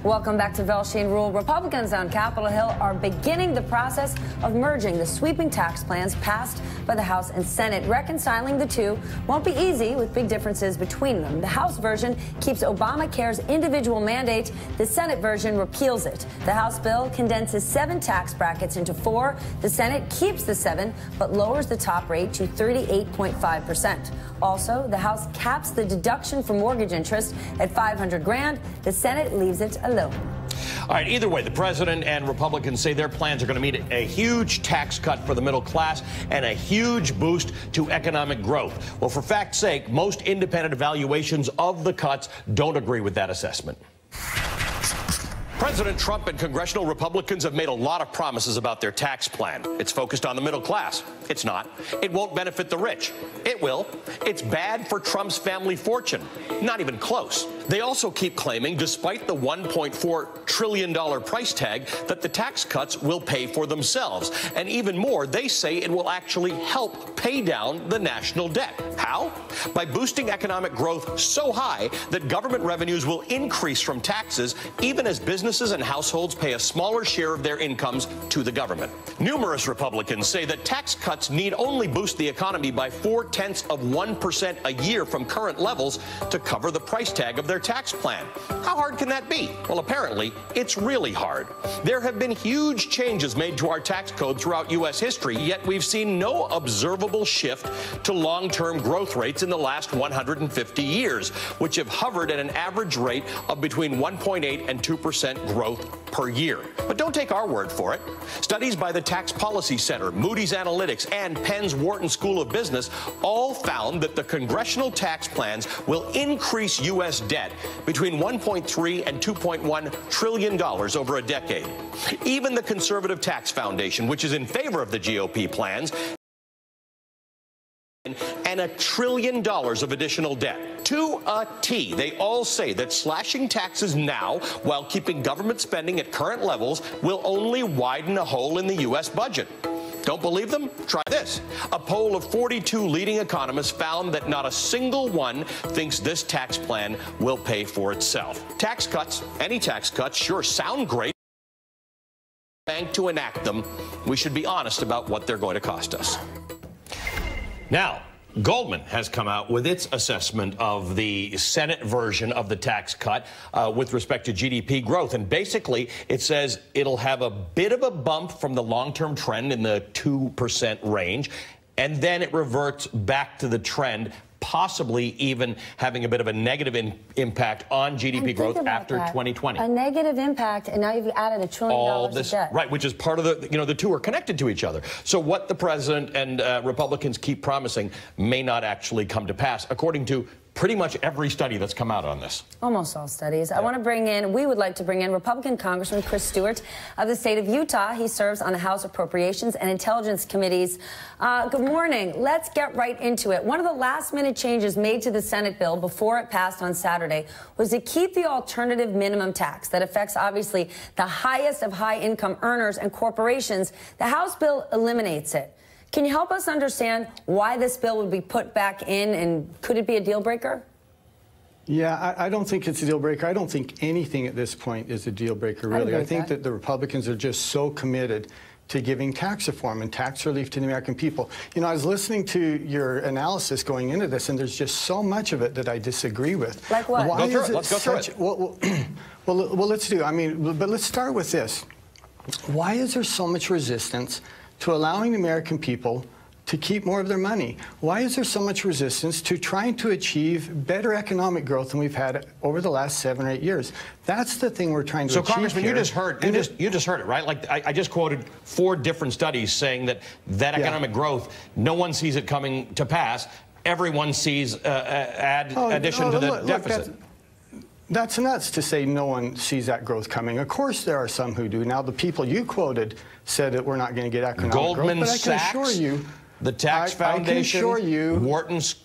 Welcome back to Velshi Ruhle. Republicans on Capitol Hill are beginning the process of merging the sweeping tax plans passed by the House and Senate. Reconciling the two won't be easy, with big differences between them. The House version keeps Obamacare's individual mandate. The Senate version repeals it. The House bill condenses 7 tax brackets into 4. The Senate keeps the 7, but lowers the top rate to 38.5%. Also, the House caps the deduction for mortgage interest at $500,000. The Senate leaves it alone. All right, either way, the president and Republicans say their plans are going to mean a huge tax cut for the middle class and a huge boost to economic growth. Well, for fact's sake, most independent evaluations of the cuts don't agree with that assessment. President Trump and congressional Republicans have made a lot of promises about their tax plan. It's focused on the middle class. It's not. It won't benefit the rich. It will. It's bad for Trump's family fortune. Not even close. They also keep claiming, despite the $1.4 trillion price tag, that the tax cuts will pay for themselves. And even more, they say it will actually help pay down the national debt. How? By boosting economic growth so high that government revenues will increase from taxes, even as businesses and households pay a smaller share of their incomes to the government. Numerous Republicans say that tax cuts need only boost the economy by 0.4% a year from current levels to cover the price tag of their tax plan. How hard can that be? Well, apparently, it's really hard. There have been huge changes made to our tax code throughout U.S. history, yet we've seen no observable shift to long-term growth rates in the last 150 years, which have hovered at an average rate of between 1.8 and 2% growth per year. But don't take our word for it. Studies by the Tax Policy Center, Moody's Analytics, and Penn's Wharton School of Business all found that the congressional tax plans will increase U.S. debt between $1.3 and $2.1 trillion over a decade. Even the Conservative Tax Foundation, which is in favor of the GOP plans, and $1 trillion of additional debt. To a T, they all say that slashing taxes now while keeping government spending at current levels will only widen a hole in the U.S. budget. Don't believe them? Try this. A poll of 42 leading economists found that not a single one thinks this tax plan will pay for itself. Tax cuts, any tax cuts, sure sound great. Bank to enact them, we should be honest about what they're going to cost us. Now, Goldman has come out with its assessment of the Senate version of the tax cut with respect to GDP growth. And basically, it says it'll have a bit of a bump from the long-term trend in the 2% range, and then it reverts back to the trend, possibly even having a bit of a negative impact on GDP growth after 2020. A negative impact, and now you've added $1 trillion of debt. Right, which is part of the two are connected to each other. So what the president and Republicans keep promising may not actually come to pass, according to pretty much every study that's come out on this. Almost all studies. Yeah. We would like to bring in Republican Congressman Chris Stewart of the state of Utah. He serves on the House Appropriations and Intelligence Committees. Good morning. Let's get right into it. One of the last-minute changes made to the Senate bill before it passed on Saturday was to keep the alternative minimum tax that affects, obviously, the highest of high-income earners and corporations. The House bill eliminates it. Can you help us understand why this bill would be put back in, and could it be a deal breaker? Yeah, I don't think it's a deal breaker. I don't think anything at this point is a deal breaker, really. I think that the Republicans are just so committed to giving tax reform and tax relief to the American people. You know, I was listening to your analysis going into this, and there's just so much of it that I disagree with. Like what? Let's go through it. Well, let's do. I mean, but let's start with this. Why is there so much resistance to allowing the American people to keep more of their money? Why is there so much resistance to trying to achieve better economic growth than we've had over the last 7 or 8 years? That's the thing we're trying to achieve. So, Congressman, here. you just heard it, right? Like I just quoted 4 different studies saying that economic growth, no one sees it coming to pass. Everyone sees addition to the deficit. That's nuts to say no one sees that growth coming. Of course there are some who do. Now, the people you quoted said that we're not going to get economic Goldman growth, but Sachs, I can assure you, the Tax Foundation,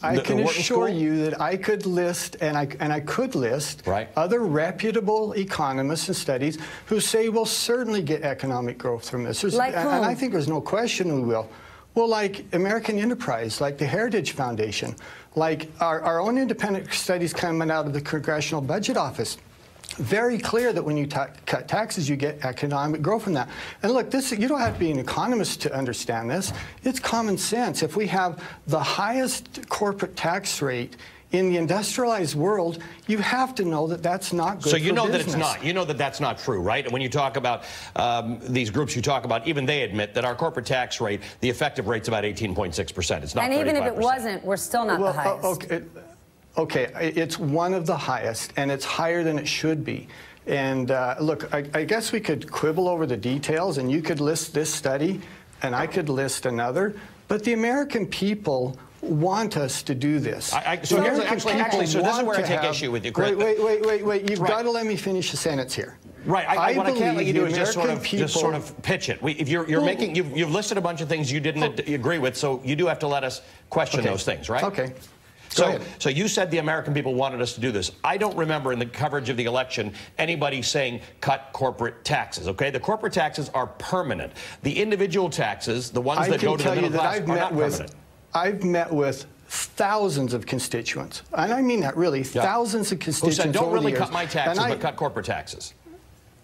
I can assure you that I could list, and I could list other reputable economists and studies who say we'll certainly get economic growth from this. Like whom? And I think there's no question we will. Well, like American Enterprise, like the Heritage Foundation, like our own independent studies coming out of the Congressional Budget Office. very clear that when you cut taxes, you get economic growth from that. And look, you don't have to be an economist to understand this. It's common sense. If we have the highest corporate tax rate in the industrialized world, you have to know that that's not good for business. So you know that it's not. You know that that's not true, right? And when you talk about these groups you talk about, even they admit that our corporate tax rate, the effective rate's about 18.6%. It's not 35%. And even if it wasn't, we're still not the highest. Okay, it's one of the highest, and it's higher than it should be. And look, I guess we could quibble over the details, and you could list this study, and I could list another, but the American people want us to do this. So this is where I take issue with you, Chris. Wait. You've got to let me finish the sentence here. Right. What I can't let you do is just sort of pitch it. If you've listed a bunch of things you didn't agree with, so you do have to let us question those things, right? Okay. So you said the American people wanted us to do this. I don't remember in the coverage of the election anybody saying cut corporate taxes, okay? The corporate taxes are permanent. The individual taxes, the ones that go to the middle class, are not permanent. I've met with thousands of constituents, and I mean that really, thousands of constituents who said, don't really cut my taxes, but cut corporate taxes.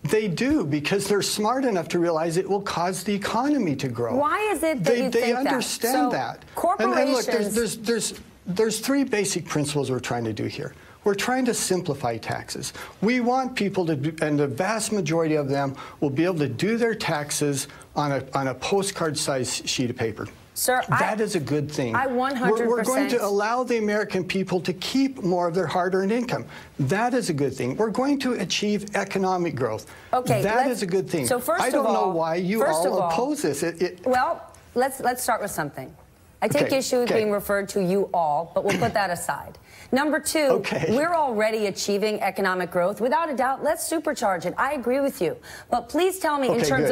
They do, because they're smart enough to realize it will cause the economy to grow. Why is it that you think that? They understand that. Corporations... And look, there's three basic principles we're trying to do here. We're trying to simplify taxes. We want people to do, and the vast majority of them will be able to do their taxes on a postcard-sized sheet of paper. Sir, that is a good thing. I 100%. We're going to allow the American people to keep more of their hard-earned income. That is a good thing. We're going to achieve economic growth. Okay, that is a good thing. So first I don't know why you all oppose this. Well, let's start with something. I take issue with being referred to you all, but we'll put that aside. Number two, we're already achieving economic growth. Without a doubt, let's supercharge it. I agree with you. But please tell me, in terms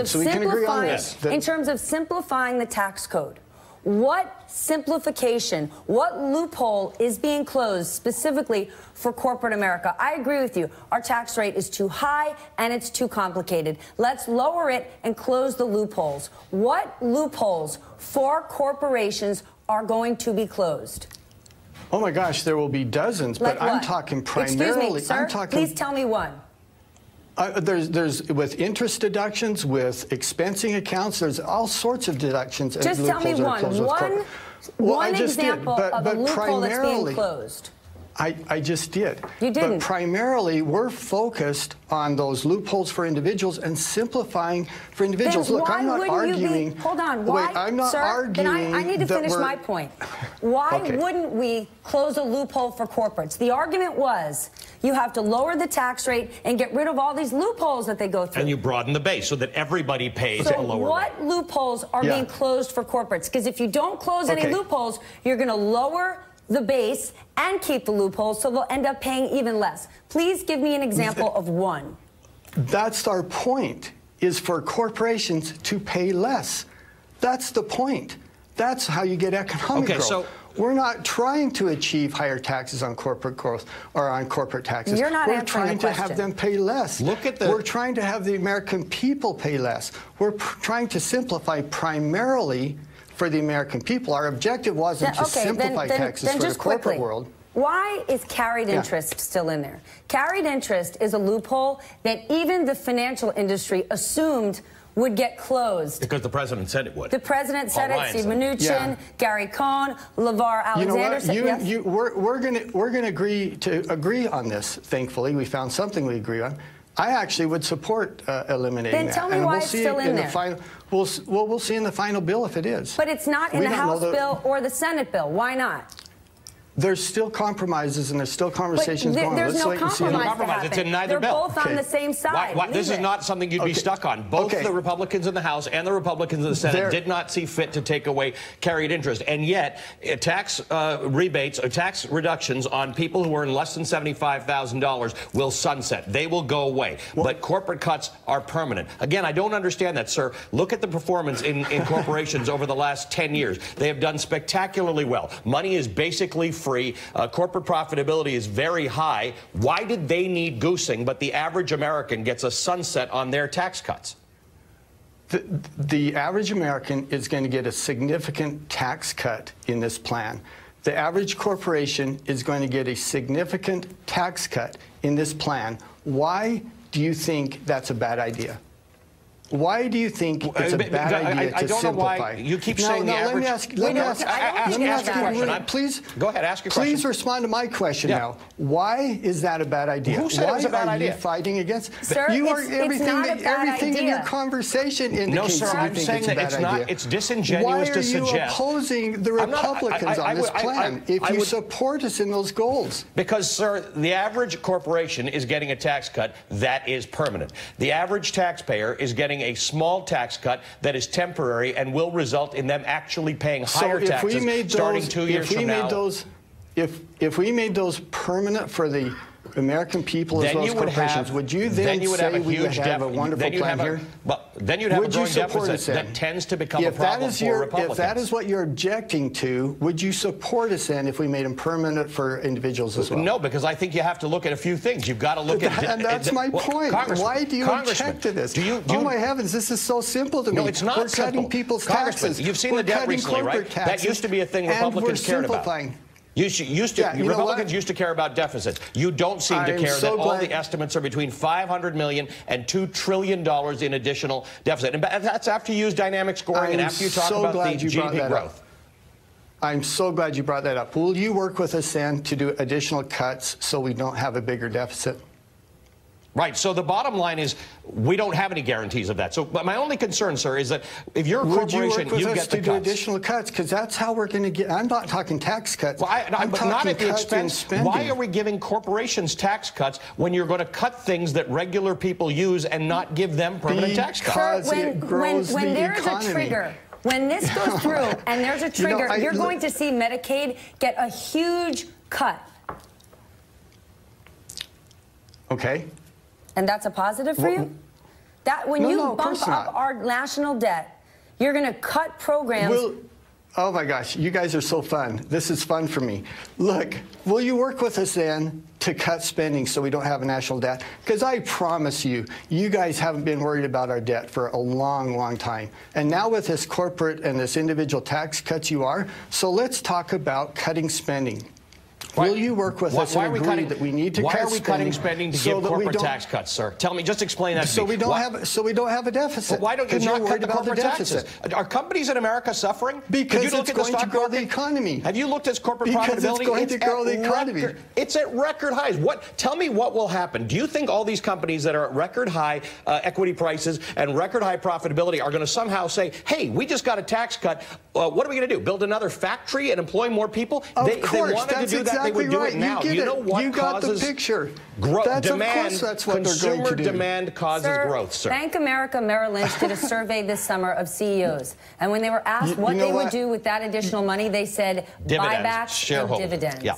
of simplifying the tax code, what simplification, what loophole is being closed specifically for corporate America? I agree with you. Our tax rate is too high and it's too complicated. Let's lower it and close the loopholes. What loopholes for corporations are going to be closed? Oh my gosh, there will be dozens, but I'm talking primarily. Excuse me, sir, please tell me one. There's with interest deductions, with expensing accounts, there's all sorts of deductions. Just tell me one example of a loophole that's being closed. I just did. You didn't. But primarily, we're focused on those loopholes for individuals and simplifying for individuals. Then look, I'm not arguing. Hold on. Why, wait, I'm not arguing. Then I need to finish my point. Why wouldn't we close a loophole for corporates? The argument was you have to lower the tax rate and get rid of all these loopholes that they go through. And you broaden the base so that everybody pays a lower rate. So what loopholes are being closed for corporates? Because if you don't close any loopholes, you're going to lower the base and keep the loopholes, so they'll end up paying even less. Please give me an example of one. That's our point, is for corporations to pay less. That's the point. That's how you get economic growth. So we're not trying to achieve higher taxes on corporate growth or on corporate taxes. You're not answering the question. We're trying to have them pay less. We're trying to have the American people pay less. We're trying to simplify primarily for the American people. Our objective wasn't to simplify taxes for the corporate world. Why is carried interest still in there? Carried interest is a loophole that even the financial industry assumed would get closed. Because the president said it would. The president said it. Steve Mnuchin, Gary Cohn, LeVar Alexander. You know what? We're going to agree on this. Thankfully, we found something we agree on. I actually would support eliminating that. Then tell me why it's still in there. We'll see in the final bill if it is. But it's not in the House bill or the Senate bill. Why not? There's still compromises and there's still conversations going on. There's no compromise. It's in neither bill. They're both on the same side. This is not something you'd be stuck on. Both the Republicans in the House and the Republicans in the Senate did not see fit to take away carried interest. And yet, tax rebates or tax reductions on people who earn less than $75,000 will sunset. They will go away. But corporate cuts are permanent. Again, I don't understand that, sir. Look at the performance in corporations over the last 10 years. They have done spectacularly well. Money is basically free. Corporate profitability is very high. Why did they need goosing, but the average American gets a sunset on their tax cuts? The average American is going to get a significant tax cut in this plan. the average corporation is going to get a significant tax cut in this plan. Why do you think that's a bad idea? Why do you think it's a bad idea to simplify? I don't know why you keep saying the average. Let me ask you, please. Go ahead, ask your question. Please respond to my question now. Why is that a bad idea? Who said it was a bad idea? Why are you fighting against? Sir, everything in your conversation indicates no, sir, you think it's a bad idea. It's disingenuous to suggest. Why are you opposing the Republicans on this plan if you support us in those goals? Because, sir, the average corporation is getting a tax cut that is permanent. The average taxpayer is getting a small tax cut that is temporary and will result in them actually paying higher taxes starting 2 years from now. If we made those permanent for the American people as well as corporations, would you then say we would have a wonderful plan here? Then you'd have a growing deficit that tends to become a problem for Republicans. If that is what you're objecting to, would you support us then if we made them permanent for individuals as well? No, because I think you have to look at a few things. You've got to look at... And that's my point. Why do you object to this? Oh, my heavens, this is so simple to me. No, it's not We're simple. Cutting people's taxes. You've seen the debt recently, right? That used to be a thing Republicans cared about. Republicans used to care about deficits. You don't seem to care that all the estimates are between $500 million and $2 trillion in additional deficit. And that's after you use dynamic scoring and after you talk about the GDP growth. I'm so glad you brought that up. Will you work with us then to do additional cuts so we don't have a bigger deficit? Right. So the bottom line is we don't have any guarantees of that. So but my only concern, sir, is that if you're a corporation, you get the cuts. Do additional cuts, because that's how we're going to get. I'm not talking tax cuts. Well, I'm talking not at the expense. Why are we giving corporations tax cuts when you're going to cut things that regular people use and not give them permanent tax cuts? When there is a trigger. When this goes through and there's a trigger, you're going to see Medicaid get a huge cut. Okay. And that's a positive for you? That when you bump up our national debt, you're going to cut programs. Oh my gosh, you guys are so fun. This is fun for me. Look, will you work with us then to cut spending so we don't have a national debt? Because I promise you, you guys haven't been worried about our debt for a long, long time. And now with this corporate and this individual tax cuts you are. So let's talk about cutting spending. Will you work with us and agree that we need to cut spending? Why are we cutting spending to give corporate tax cuts, sir? Tell me, just explain that to me. So we don't have a deficit. Why don't you not cut the corporate taxes? Are companies in America suffering? Because it's going to grow the economy. Have you looked at corporate profitability? Because it's going to grow the economy. It's at record highs. Tell me what will happen. Do you think all these companies that are at record high equity prices and record high profitability are going to somehow say, hey, we just got a tax cut. What are we going to do? Build another factory and employ more people? Of course, they wanted to do that. They would do it now. You know what causes the picture. Demand? That's what Consumer demand causes growth, sir. Bank America Merrill Lynch did a survey this summer of CEOs. And when they were asked what they would do with that additional money, they said buybacks and dividends. Yeah.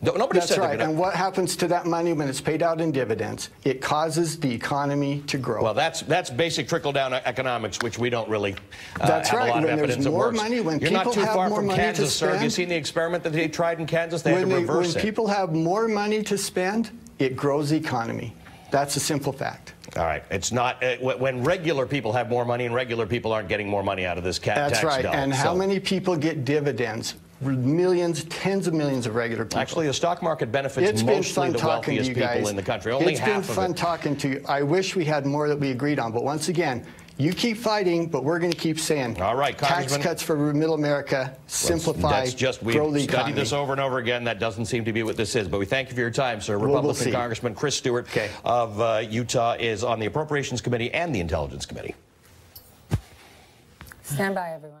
Nobody said right. And what happens to that money when it's paid out in dividends? It causes the economy to grow. Well, that's basic trickle-down economics, which we don't really have a lot of evidence of works. You're not too far from Kansas, sir. Have you seen the experiment that they tried in Kansas? They had to reverse it. When people have more money to spend, it grows the economy. That's a simple fact. All right. It's not when regular people have more money and regular people aren't getting more money out of this tax dollar. That's right. And how many people get dividends? Millions, tens of millions of regular people. Actually, the stock market benefits mostly the wealthiest people in the country. Only half of it. It's been fun talking to you. I wish we had more that we agreed on. But once again, you keep fighting, but we're going to keep saying, all right, tax cuts for middle America, simplify, that's just, we've grow the economy. Studied this over and over again. That doesn't seem to be what this is. But we thank you for your time, sir. Republican Congressman Chris Stewart of Utah is on the Appropriations Committee and the Intelligence Committee. Stand by, everyone.